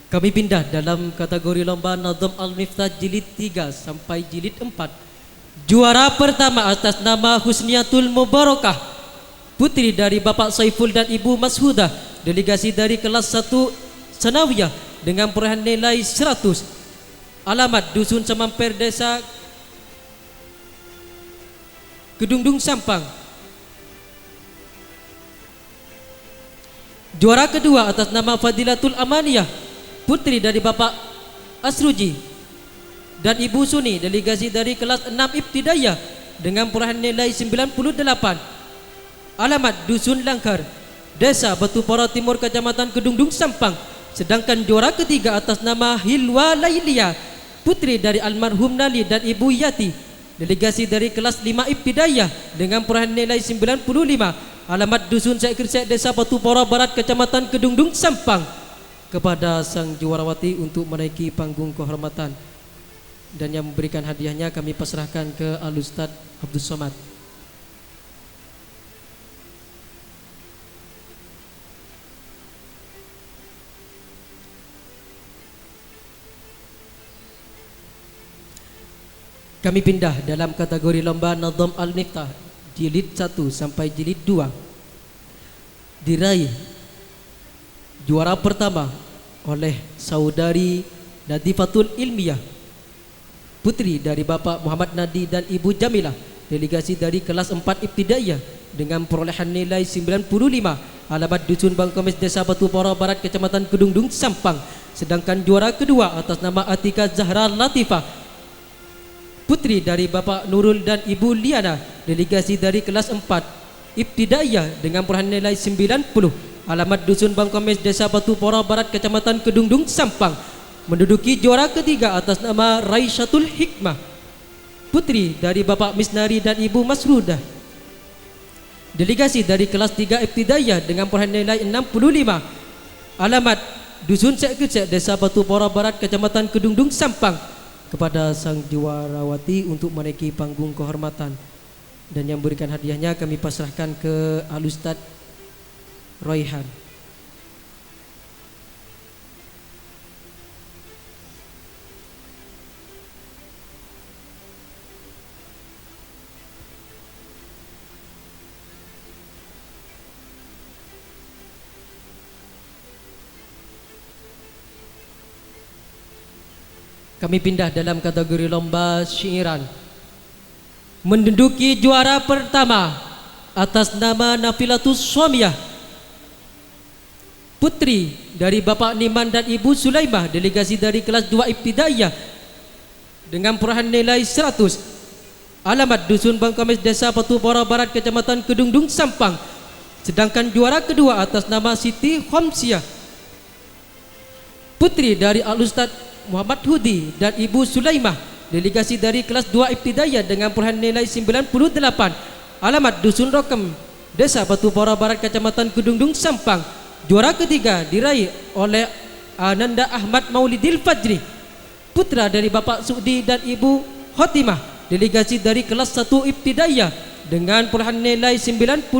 Kami pindah dalam kategori lomba Nadham Al-Miftah jilid 3 sampai jilid 4. Juara pertama atas nama Husniatul Mubarakah, putri dari Bapak Saiful dan Ibu Mashudah, delegasi dari kelas 1 Sanawiyah dengan perolehan nilai 100, alamat Dusun Semamper, Desa Kedungdung, Sampang. Juara kedua atas nama Fadilatul Amaniyah, putri dari Bapak Asruji dan Ibu Suni, delegasi dari kelas 6 Ibtidaiyah dengan perolehan nilai 98, alamat Dusun Langkar, Desa Batu Pora Timur, Kecamatan Kedungdung, Sampang. Sedangkan juara ketiga atas nama Hilwa Lailia, putri dari almarhum Nali dan Ibu Yati, delegasi dari kelas 5 Ibtidaiyah dengan perolehan nilai 95, alamat Dusun Sekresek, Desa Batu Pora Barat, Kecamatan Kedungdung, Sampang, kepada sang juarawati untuk menaiki panggung kehormatan. Dan yang memberikan hadiahnya kami pasrahkan ke Al-Ustaz Abdul Somad. Kami pindah dalam kategori lomba Nadham Al-Miftah jilid 1 sampai jilid 2. Diraih juara pertama oleh saudari Nadifatul Ilmiyah, putri dari Bapak Muhammad Nadi dan Ibu Jamilah, delegasi dari kelas 4 Ibtidaiyah dengan perolehan nilai 95. Alamat Dusun Bangkomes, Desa Batu Pora Barat, Kecamatan Kedungdung, Sampang. Sedangkan juara kedua atas nama Atika Zahra Latifah, putri dari Bapak Nurul dan Ibu Liana, delegasi dari kelas 4 Ibtidaiyah dengan perolehan nilai 90. Alamat Dusun Bangkomes, Desa Batu Pora Barat, Kecamatan Kedungdung, Sampang. Menduduki juara ketiga atas nama Raisyatul Hikmah, putri dari Bapak Misnari dan Ibu Masrudah, delegasi dari kelas 3 Ibtidaiyah dengan perolehan nilai 65. Alamat Dusun Sekecek, Desa Batu Pora Barat, Kecamatan Kedungdung, Sampang. Kepada sang juarawati untuk menaiki panggung kehormatan, dan yang berikan hadiahnya kami pasrahkan ke Al-Ustaz Royhan. Kami pindah dalam kategori lomba syairan. Menduduki juara pertama atas nama Nafilatus Suamiyah, putri dari Bapak Niman dan Ibu Sulaimah, delegasi dari kelas 2 Ibtidaiyah dengan perolehan nilai 100. Alamat Dusun Bangkomes, Desa Batu Pora Barat, Kecamatan Kedungdung, Sampang. Sedangkan juara kedua atas nama Siti Khamsiah, putri dari Al-Ustaz Muhammad Hudi dan Ibu Sulaimah, delegasi dari kelas 2 Ibtidaiyah dengan perolehan nilai 98. Alamat Dusun Rokem, Desa Batu Pora Barat, Kecamatan Kedungdung, Sampang. Juara ketiga diraih oleh Ananda Ahmad Maulidil Fajri, putra dari Bapak Sudi dan Ibu Khotimah, delegasi dari kelas 1 Ibtidaiyah dengan perolehan nilai 97.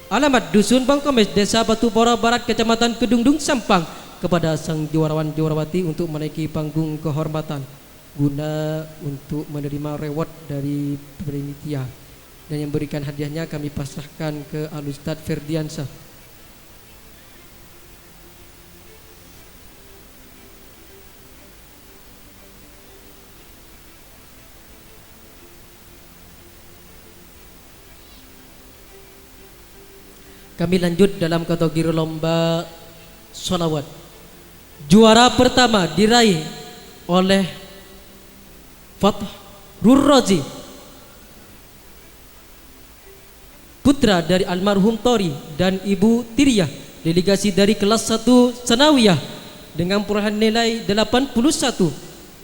Alamat Dusun Bangkomes, Desa Batu Pora Barat, Kecamatan Kedungdung, Sampang. Kepada sang juarawan juarawati untuk menaiki panggung kehormatan guna untuk menerima reward dari panitia, dan yang berikan hadiahnya kami pasrahkan ke Al-Ustaz Ferdiansah. Kami lanjut dalam kategori lomba sholawat. Juara pertama diraih oleh Fathur Razi, putra dari almarhum Tori dan Ibu Tiriyah, delegasi dari kelas 1 Sanawiyah dengan perolehan nilai 81.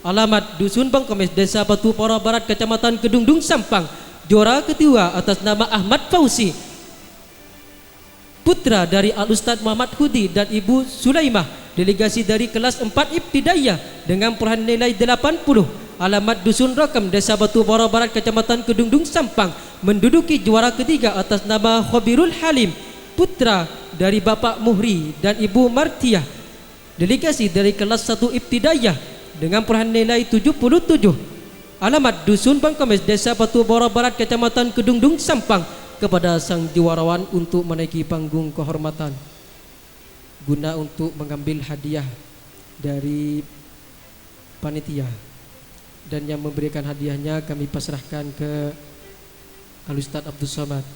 Alamat Dusun Bangkomes, Desa Batu Pora Barat, Kecamatan Kedungdung, Sampang. Juara kedua atas nama Ahmad Fauzi, putra dari Al-Ustaz Muhammad Hudi dan Ibu Sulaimah, delegasi dari kelas 4 Ibtidaiyah dengan perolehan nilai 80. Alamat Dusun Rokem, Desa Batu Pora Barat, Kecamatan Kedungdung, Sampang. Menduduki juara ketiga atas nama Khabirul Halim, putra dari Bapak Muhri dan Ibu Martiah, delegasi dari kelas 1 Ibtidaiyah dengan perolehan nilai 77. Alamat Dusun Bangkomes, Desa Batu Pora Barat, Kecamatan Kedungdung, Sampang. Kepada sang juarawan untuk menaiki panggung kehormatan guna untuk mengambil hadiah dari panitia, dan yang memberikan hadiahnya kami pasrahkan ke Al-Ustaz Abdul Somad.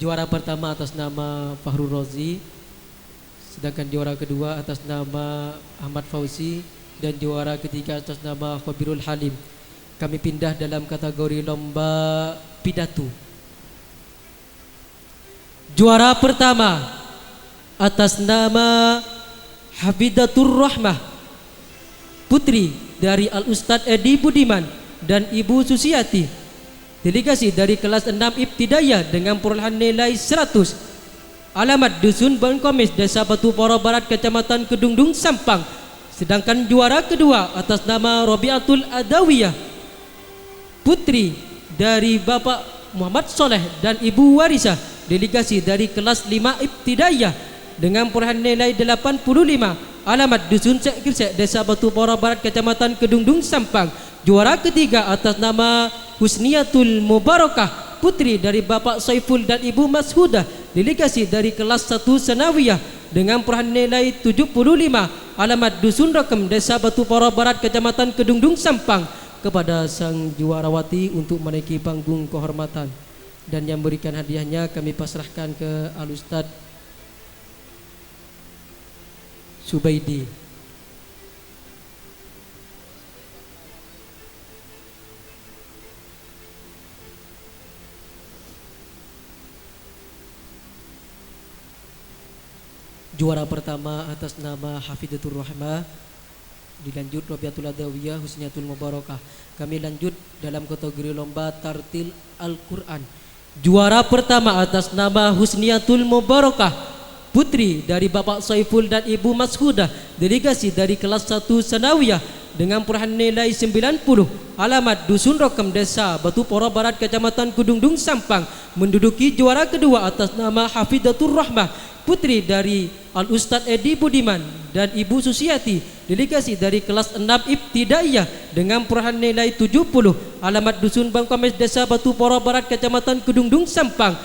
Juara pertama atas nama Fahrul Razi, sedangkan juara kedua atas nama Ahmad Fauzi, dan juara ketiga atas nama Khabirul Halim. Kami pindah dalam kategori lomba pidato. Juara pertama atas nama Hafidatur Rahmah, putri dari Al-Ustaz Edi Budiman dan Ibu Susiati, delegasi dari kelas 6 Ibtidaiyah dengan perolehan nilai 100. Alamat Dusun Bangkomes, Desa Batu Pora Barat, Kecamatan Kedungdung, Sampang. Sedangkan juara kedua atas nama Robiatul Adawiyah, putri dari Bapak Muhammad Soleh dan Ibu Warisah, delegasi dari kelas 5 Ibtidaiyah dengan perolehan nilai 85. Alamat Dusun Sekircek, Desa Batu Pora Barat, Kecamatan Kedungdung, Sampang. Juara ketiga atas nama Husniatul Mubarakah, putri dari Bapak Saiful dan Ibu Mashudah, delegasi dari kelas 1 Sanawiyah dengan perolehan nilai 75, alamat Dusun Rakam, Desa Batu Poro Barat, Kecamatan Kedungdung Sampang, kepada sang juarawati untuk menaiki panggung kehormatan. Dan yang berikan hadiahnya kami pasrahkan ke Al-Ustaz Subaidi. Juara pertama atas nama Hafidatur Rahmah, dilanjut Rabiatul Adawiyah Husniatul Mubarakah. Kami lanjut dalam kategori lomba tartil Al-Quran. Juara pertama atas nama Husniatul Mubarakah, putri dari Bapak Saiful dan Ibu Mashudah, delegasi dari kelas 1 Sanawiyah dengan perolehan nilai 90, alamat Dusun Rakam, Desa Batu Poro Barat, Kecamatan Kedungdung Sampang, menduduki juara kedua atas nama Hafidatur Rahmah, putri dari Al-Ustadz Edi Budiman dan Ibu Susiati, delegasi dari kelas 6 Ibtidaiyah dengan perolehan nilai 70, alamat Dusun Bangkames, Desa Batu Poro Barat, Kecamatan Kedungdung Sampang.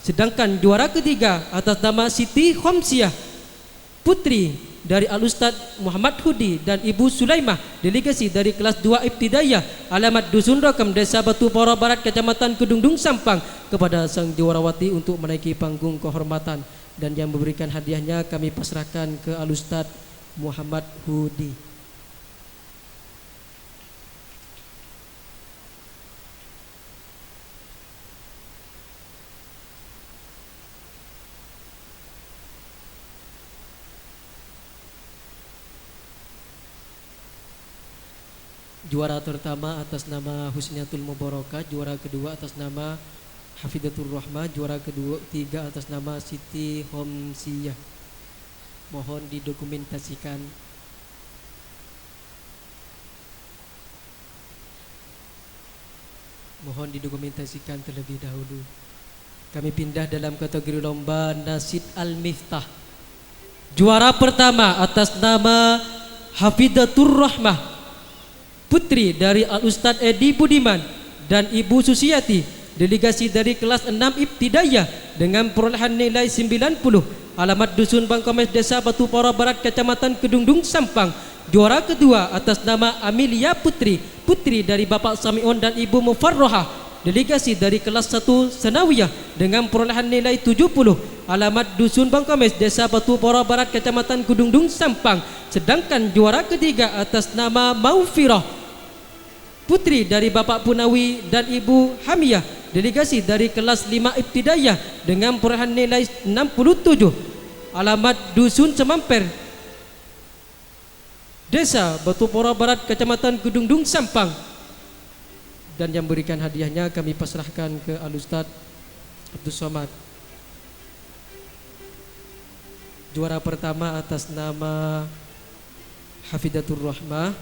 Sedangkan juara ketiga atas nama Siti Khomsiah, putri dari Al-Ustadz Muhammad Hudi dan Ibu Sulaimah, delegasi dari kelas 2 Ibtidaiyah, alamat Dusun Rakam, Desa Batu Poro Barat, Kecamatan Kedungdung Sampang, kepada sang juarawati untuk menaiki panggung kehormatan. Dan yang memberikan hadiahnya kami pasrahkan ke Al-Ustadz Muhammad Hudi. Juara pertama atas nama Husniatul Mubarakah, juara kedua atas nama Hafidatur Rahmah, juara ketiga atas nama Siti Khomsiyah. Mohon didokumentasikan. Mohon didokumentasikan terlebih dahulu. Kami pindah dalam kategori lomba Nasid Al-Miftah. Juara pertama atas nama Hafidatur Rahmah, putri dari Al-Ustadz Edi Budiman dan Ibu Susiati, delegasi dari kelas 6 Ibtidaiyah dengan perolehan nilai 90, alamat Dusun Bangkames, Desa Batu Poro Barat, Kecamatan Kedungdung Sampang. Juara kedua atas nama Amelia Putri, putri dari Bapak Samion dan Ibu Mufarrohah, delegasi dari kelas 1 Sanawiyah dengan perolehan nilai 70, alamat Dusun Bangkames, Desa Batu Poro Barat, Kecamatan Kedungdung Sampang. Sedangkan juara ketiga atas nama Maufirah, putri dari Bapak Punawi dan Ibu Hamiyah, delegasi dari kelas 5 Ibtidaiyah dengan perolehan nilai 67, alamat Dusun Semamper, Desa Batu Poro Barat, Kecamatan Kedungdung Sampang. Dan yang berikan hadiahnya kami pasrahkan ke Al-Ustadz Abdul Somad. Juara pertama atas nama Hafidatur Rahmah,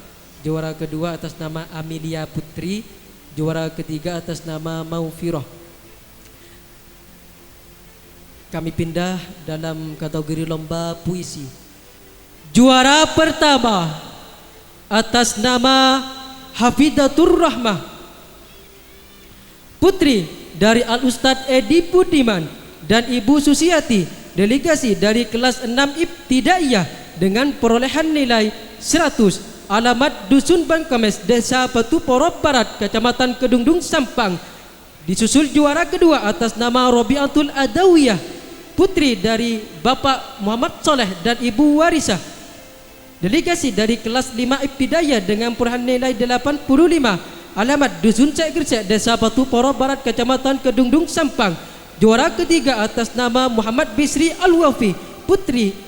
juara kedua atas nama Amelia Putri, juara ketiga atas nama Maufirah. Kami pindah dalam kategori lomba puisi. Juara pertama atas nama Hafidatur Rahmah, putri dari Al-Ustadz Edi Budiman dan Ibu Susiati, delegasi dari kelas 6 Ibtidaiyah dengan perolehan nilai 100, alamat Dusun Bangkames, Desa Batu Poro Barat, Kecamatan Kedungdung Sampang. Disusul juara kedua atas nama Rabiatul Adawiyah, putri dari Bapak Muhammad Soleh dan Ibu Warisah, delegasi dari kelas 5 Ibtidaiyah dengan perolehan nilai 85, alamat Dusun Cek Gersek, Desa Batu Poro Barat, Kecamatan Kedungdung Sampang. Juara ketiga atas nama Muhammad Bisri Al-Wafi,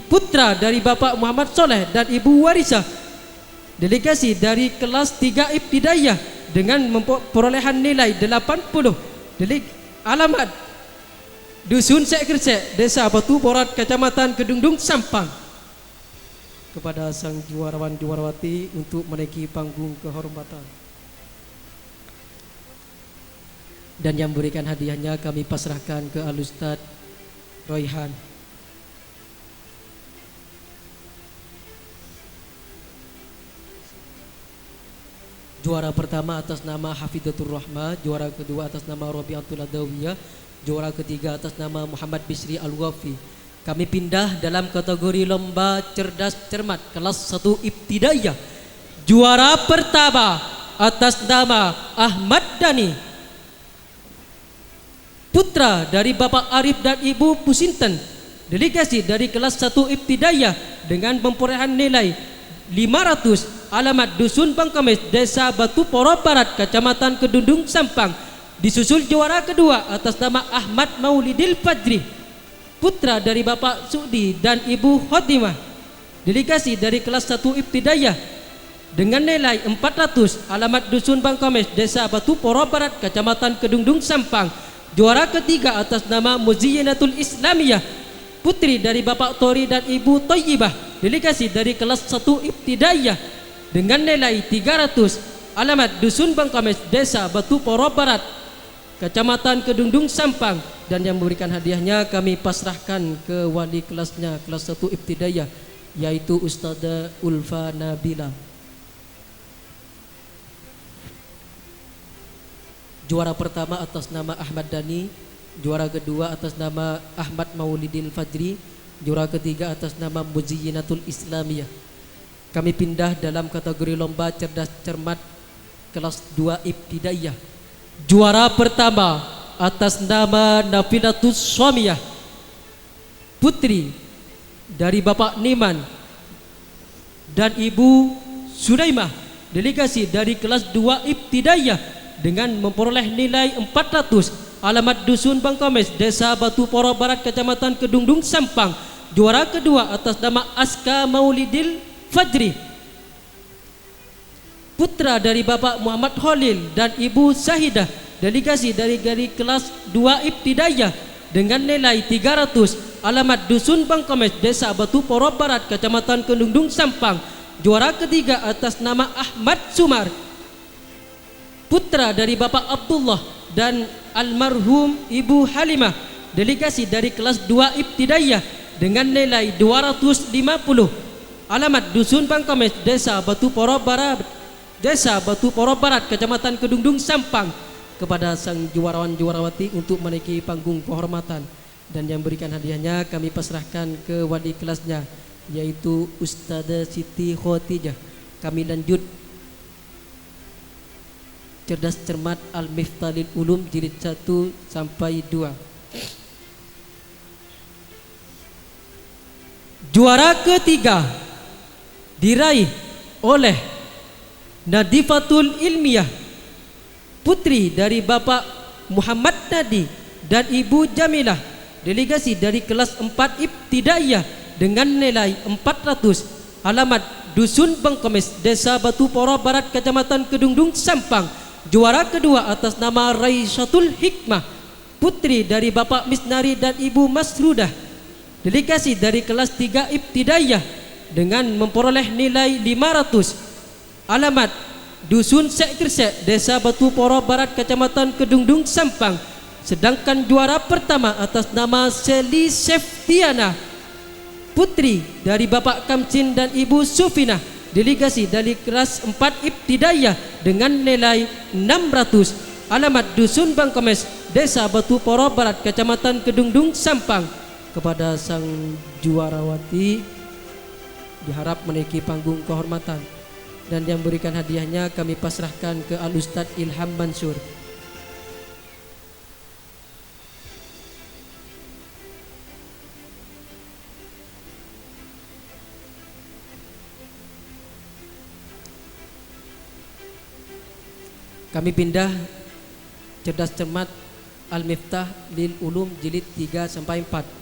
putra dari Bapak Muhammad Soleh dan Ibu Warisah, delegasi dari kelas 3 Ibtidaiyah dengan perolehan nilai 80, alamat Dusun Cek Gersek, Desa Batu Poro, Kecamatan Kedungdung Sampang. Kepada sang juarawan juarawati untuk menaiki panggung kehormatan. Dan yang memberikan hadiahnya kami pasrahkan ke Al-Ustadz Royhan. Juara pertama atas nama Hafidatur Rahmah, juara kedua atas nama Rabi'atul Adawiyah, juara ketiga atas nama Muhammad Bisri Al-Wafi. Kami pindah dalam kategori lomba cerdas cermat kelas 1 ibtidaiyah. Juara pertama atas nama Ahmad Dhani, putra dari Bapak Arif dan Ibu Pusinten, delegasi dari kelas 1 ibtidaiyah dengan perolehan nilai 500, alamat Dusun Bangkamis, Desa Batu Poro Barat, Kecamatan Kedundung Sampang. Disusul juara kedua atas nama Ahmad Maulidil Fajri, putra dari Bapak Sudi dan Ibu Khotimah, delegasi dari kelas 1 ibtidaiyah dengan nilai 400, alamat Dusun Bangkamis, Desa Batu Poro Barat, Kecamatan Kedundung Sampang. Juara ketiga atas nama Muziyyinatul Islamiyah, putri dari Bapak Tori dan Ibu Thayyibah, delegasi dari kelas 1 ibtidaiyah dengan nilai 300, alamat Dusun Bangkamis, Desa Batu Poro Barat, Kecamatan Kedundung Sampang. Dan yang memberikan hadiahnya kami pasrahkan ke wali kelasnya kelas 1 ibtidaiyah, yaitu Ustazah Ulfa Nabila. Juara pertama atas nama Ahmad Dhani, juara kedua atas nama Ahmad Maulidil Fajri, juara ketiga atas nama Muziyyinatul Islamiyah. Kami pindah dalam kategori lomba cerdas cermat kelas 2 ibtidaiyah. Juara pertama atas nama Nafilatus Suamiyah, putri dari Bapak Niman dan Ibu Sulaimah, delegasi dari kelas 2 ibtidaiyah dengan memperoleh nilai 400, alamat Dusun Bangkamis, Desa Batu Poro Barat, Kecamatan Kedundung Sampang. Juara kedua atas nama Aska Maulidil Fajri, putra dari Bapak Muhammad Khalil dan Ibu Sahidah, delegasi dari kelas 2 ibtidaiyah dengan nilai 300, alamat Dusun Bangkamis, Desa Batu Poro Barat, Kecamatan Kedundung Sampang. Juara ketiga atas nama Ahmad Sumar, putra dari Bapak Abdullah dan almarhum Ibu Halimah, delegasi dari kelas 2 ibtidaiyah dengan nilai 250, alamat Dusun Bangkamis, Desa Batu Poro Barat, Kecamatan Kedundung Sampang. Kepada sang juarawan juarawati untuk menaiki panggung kehormatan, dan yang berikan hadiahnya kami pasrahkan ke wali kelasnya, yaitu Ustazah Siti Khotijah. Kami lanjut cerdas cermat Al-Miftalil Ulum jilid 1 sampai 2. Juara ketiga diraih oleh Nadifatul Ilmiyah, putri dari Bapak Muhammad Nadi dan Ibu Jamilah, delegasi dari kelas 4 ibtidaiyah dengan nilai 400, alamat Dusun Bangkamis, Desa Batu Poro Barat, Kecamatan Kedundung Sampang. Juara kedua atas nama Raisatul Hikmah, putri dari Bapak Misnari dan Ibu Masrudah, delegasi dari kelas 3 ibtidaiyah dengan memperoleh nilai 500, alamat Dusun Sekresek, Desa Batu Poro Barat, Kecamatan Kedundung Sampang. Sedangkan juara pertama atas nama Seli Seftiana, putri dari Bapak Kamcin dan Ibu Sufina, delegasi dari kelas 4 ibtidaiyah dengan nilai 600, alamat Dusun Bangkamis, Desa Batu Poro Barat, Kecamatan Kedundung Sampang. Kepada sang juarawati diharap menaiki panggung kehormatan, dan yang berikan hadiahnya kami pasrahkan ke Al-Ustadz Ilham Mansur. Kami pindah cerdas cermat Al-Miftah lil Ulum jilid 3 sampai 4.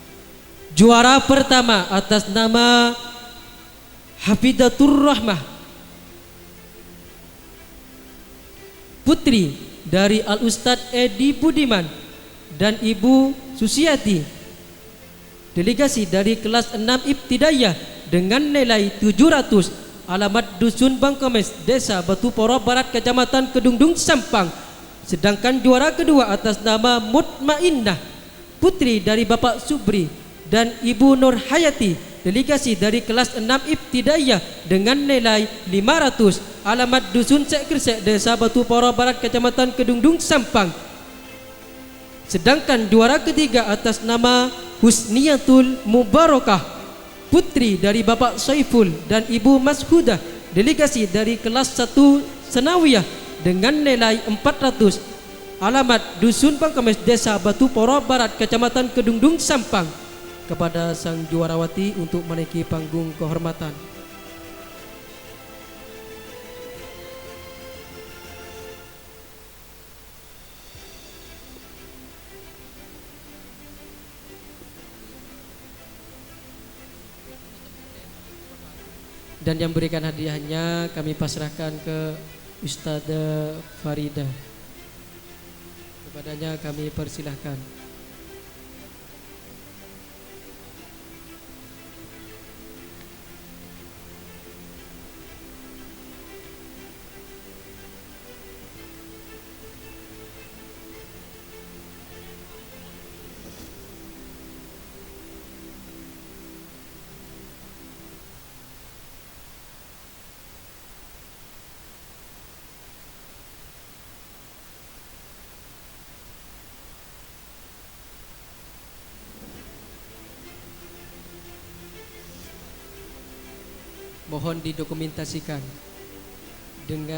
Juara pertama atas nama Hafidatur Rahmah, putri dari Al-Ustadz Edi Budiman dan Ibu Susiati, delegasi dari kelas 6 ibtidaiyah dengan nilai 700, alamat Dusun Bangkamis, Desa Batu Poro Barat, Kecamatan Kedundung Sampang. Sedangkan juara kedua atas nama Mutmainnah, putri dari Bapak Subri dan Ibu Nur Hayati, delegasi dari kelas 6 ibtidaiyah dengan nilai 500, alamat Dusun Sek Kresek, Desa Batu Poro Barat, Kecamatan Kedungdung Sampang. Sedangkan juara ketiga atas nama Husniyatul Mubarakah, putri dari Bapak Saiful dan Ibu Mashudah, delegasi dari kelas 1 Senawiyah dengan nilai 400, alamat Dusun Pangkemes, Desa Batu Poro Barat, Kecamatan Kedungdung Sampang. Kepada sang juarawati untuk menaiki panggung kehormatan. Dan yang berikan hadiahnya kami pasrahkan ke Ustadzah Farida. Kepadanya kami persilahkan. Mohon didokumentasikan dengan